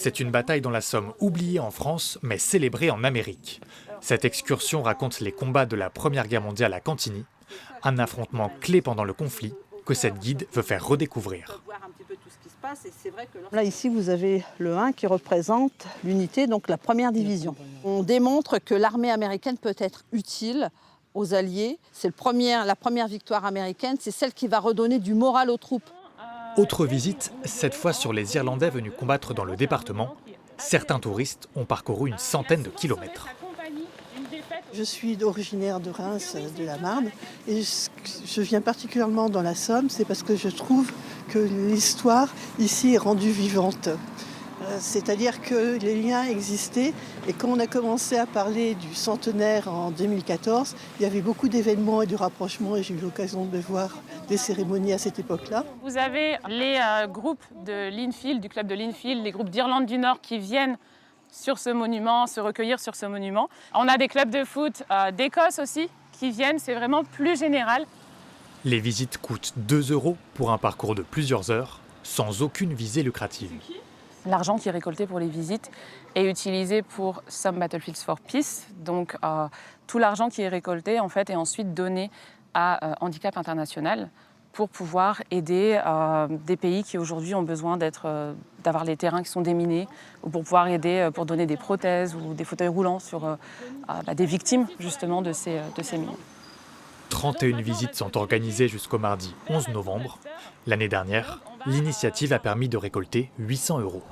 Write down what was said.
C'est une bataille dans la Somme oubliée en France, mais célébrée en Amérique. Cette excursion raconte les combats de la Première Guerre mondiale à Cantigny, un affrontement clé pendant le conflit que cette guide veut faire redécouvrir. Là, ici, vous avez le 1 qui représente l'unité, donc la première division. On démontre que l'armée américaine peut être utile aux Alliés. C'est la première victoire américaine, c'est celle qui va redonner du moral aux troupes. Autre visite, cette fois sur les Irlandais venus combattre dans le département. Certains touristes ont parcouru une centaine de kilomètres. Je suis originaire de Reims, de la Marne, et je viens particulièrement dans la Somme, c'est parce que je trouve que l'histoire ici est rendue vivante. C'est-à-dire que les liens existaient, et quand on a commencé à parler du centenaire en 2014, il y avait beaucoup d'événements et de rapprochements, et j'ai eu l'occasion de voir des cérémonies à cette époque-là. Vous avez les groupes de Linfield, du club de Linfield, les groupes d'Irlande du Nord qui viennent sur ce monument, se recueillir sur ce monument. On a des clubs de foot d'Écosse aussi qui viennent, c'est vraiment plus général. Les visites coûtent 2 € pour un parcours de plusieurs heures, sans aucune visée lucrative. L'argent qui est récolté pour les visites est utilisé pour Somme Battlefields for Peace. Donc tout l'argent qui est récolté en fait, est ensuite donné à Handicap International pour pouvoir aider des pays qui aujourd'hui ont besoin d'avoir les terrains qui sont déminés, ou pour pouvoir aider, pour donner des prothèses ou des fauteuils roulants sur des victimes justement de ces mines. 31 visites sont organisées jusqu'au mardi 11 novembre. L'année dernière, l'initiative a permis de récolter 800 €.